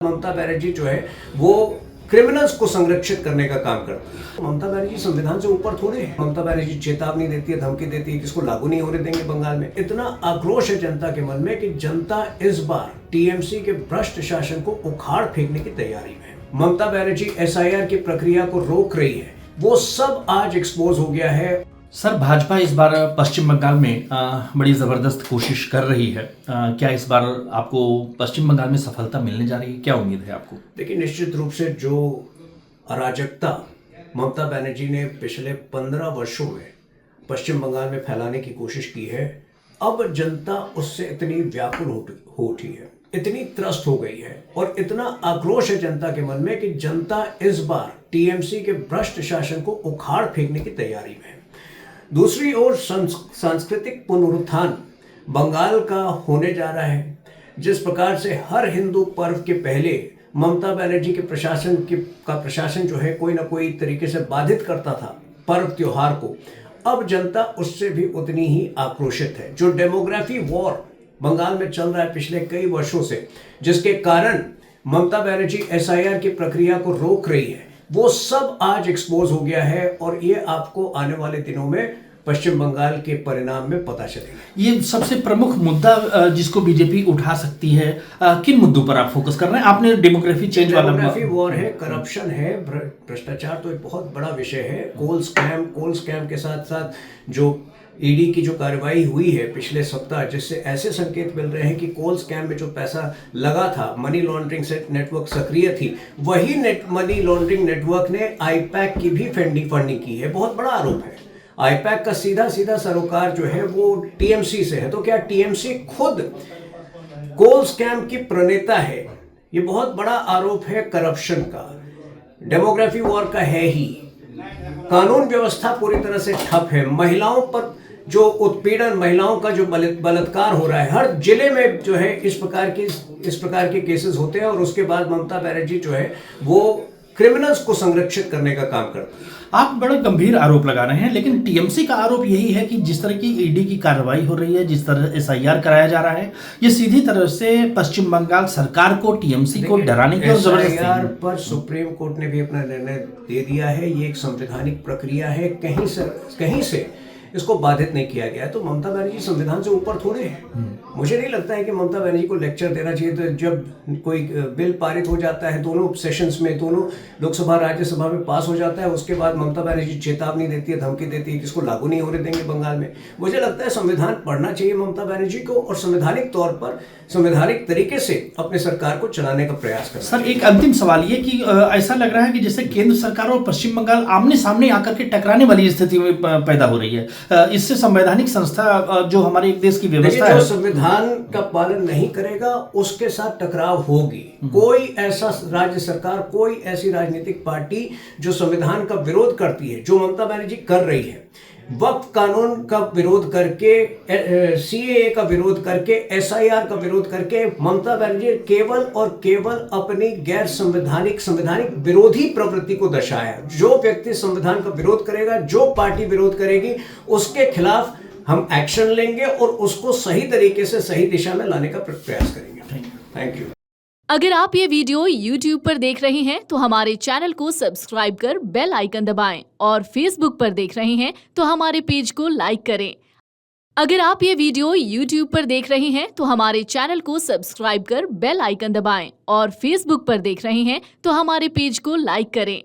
ममता बनर्जी जो है वो क्रिमिनल्स को संरक्षित करने का काम करती है। ममता बनर्जी संविधान से ऊपर थोड़े है। ममता बनर्जी चेतावनी देती है, धमकी देती है कि इसको लागू नहीं होने देंगे बंगाल में। इतना आक्रोश है जनता के मन में कि जनता इस बार टीएमसी के भ्रष्ट शासन को उखाड़ फेंकने की तैयारी में है। ममता बनर्जी एसआईआर की प्रक्रिया को रोक रही है, वो सब आज एक्सपोज हो गया है। सर, भाजपा इस बार पश्चिम बंगाल में बड़ी ज़बरदस्त कोशिश कर रही है। क्या इस बार आपको पश्चिम बंगाल में सफलता मिलने जा रही है? क्या उम्मीद है आपको? देखिए, निश्चित रूप से जो अराजकता ममता बनर्जी ने पिछले 15 वर्षों में पश्चिम बंगाल में फैलाने की कोशिश की है, अब जनता उससे इतनी व्याकुल हो उठी है, इतनी त्रस्त हो गई है और इतना आक्रोश है जनता के मन में कि जनता इस बार टीएमसी के भ्रष्ट शासन को उखाड़ फेंकने की तैयारी में है। दूसरी ओर सांस्कृतिक पुनरुत्थान बंगाल का होने जा रहा है। जिस प्रकार से हर हिंदू पर्व के पहले ममता बनर्जी के प्रशासन जो है कोई ना कोई तरीके से बाधित करता था पर्व त्योहार को, अब जनता उससे भी उतनी ही आक्रोशित है। जो डेमोग्राफी वॉर बंगाल में चल रहा है पिछले कई वर्षों से, जिसके कारण ममता बनर्जी एसआईआर की प्रक्रिया को रोक रही है, वो सब आज एक्सपोज हो गया है और ये आपको आने वाले दिनों में पश्चिम बंगाल के परिणाम में पता चलेगा। ये सबसे प्रमुख मुद्दा जिसको बीजेपी उठा सकती है, किन मुद्दों पर आप फोकस कर रहे हैं? आपने डेमोग्राफी चेंज वाला, डेमोग्राफी वॉर है, करप्शन है, भ्रष्टाचार तो एक बहुत बड़ा विषय है। कोल स्कैम के साथ साथ जो ईडी की जो कार्रवाई हुई है पिछले सप्ताह, जिससे ऐसे संकेत मिल रहे हैं कि कोल स्कैम में जो पैसा लगा था, मनी लॉन्ड्रिंग से नेटवर्क सक्रिय थी, वही मनी लॉन्ड्रिंग नेटवर्क ने आईपैक की भी फंडिंग की है। बहुत बड़ा आरोप है। आईपैक का सीधा सरोकार जो है वो टीएमसी से है। तो क्या टीएमसी खुद कोल स्कैम की प्रणेता है? ये बहुत बड़ा आरोप है करप्शन का। डेमोग्राफी वॉर का है ही। कानून व्यवस्था पूरी तरह से ठप है। महिलाओं पर जो उत्पीड़न, महिलाओं का जो बलात्कार हो रहा है, हर जिले में जो है इस प्रकार के केसेस होते हैं और उसके बाद ममता बनर्जी जो है वो क्रिमिनल्स को संरक्षित करने का काम करती है। आप बड़ा गंभीर आरोप लगा रहे हैं, लेकिन टीएमसी का आरोप यही है कि जिस तरह की ईडी की कार्रवाई हो रही है, जिस तरह एसआईआर कराया जा रहा है, ये सीधी तरह से पश्चिम बंगाल सरकार को, टीएमसी को डराने की और एसआईआर पर सुप्रीम कोर्ट ने भी अपना निर्णय दे दिया है। ये एक संवैधानिक प्रक्रिया है, कहीं से इसको बाधित नहीं किया गया। तो ममता बनर्जी संविधान से ऊपर थोड़े है। मुझे नहीं लगता है कि ममता बनर्जी को लेक्चर देना चाहिए। तो जब कोई बिल पारित हो जाता है, दोनों सेशंस में, दोनों लोकसभा राज्यसभा में पास हो जाता है, उसके बाद ममता बनर्जी चेतावनी देती है, धमकी देती है कि इसको लागू नहीं होने देंगे बंगाल में। मुझे लगता है संविधान पढ़ना चाहिए ममता बनर्जी को और संवैधानिक तौर पर, संवैधानिक तरीके से अपने सरकार को चलाने का प्रयास करना। सर, एक अंतिम सवाल ये कि ऐसा लग रहा है कि जैसे केंद्र सरकार और पश्चिम बंगाल आमने सामने आकर के टकराने वाली स्थिति में पैदा हो रही है। इससे संवैधानिक संस्था जो हमारे एक देश की व्यवस्था है, संविधान का पालन नहीं करेगा, उसके साथ टकराव होगी। कोई ऐसा राज्य सरकार, कोई ऐसी राजनीतिक पार्टी जो संविधान का विरोध करती है, जो ममता बनर्जी कर रही है, वक्फ कानून का विरोध करके, सीएए का विरोध करके, एसआईआर का विरोध करके, ममता बनर्जी केवल और केवल अपनी गैर संवैधानिक विरोधी प्रवृत्ति को दर्शाया। जो व्यक्ति संविधान का विरोध करेगा, जो पार्टी विरोध करेगी, उसके खिलाफ हम एक्शन लेंगे और उसको सही तरीके से सही दिशा में लाने का प्रयास करेंगे। Thank you. अगर आप ये वीडियो YouTube पर देख रहे हैं तो हमारे चैनल को सब्सक्राइब कर बेल आइकन दबाएं और Facebook पर देख रहे हैं तो हमारे पेज को लाइक करें। अगर आप ये वीडियो YouTube पर देख रहे हैं तो हमारे चैनल को सब्सक्राइब कर बेल आइकन दबाएं और Facebook पर देख रहे हैं तो हमारे पेज को लाइक करें।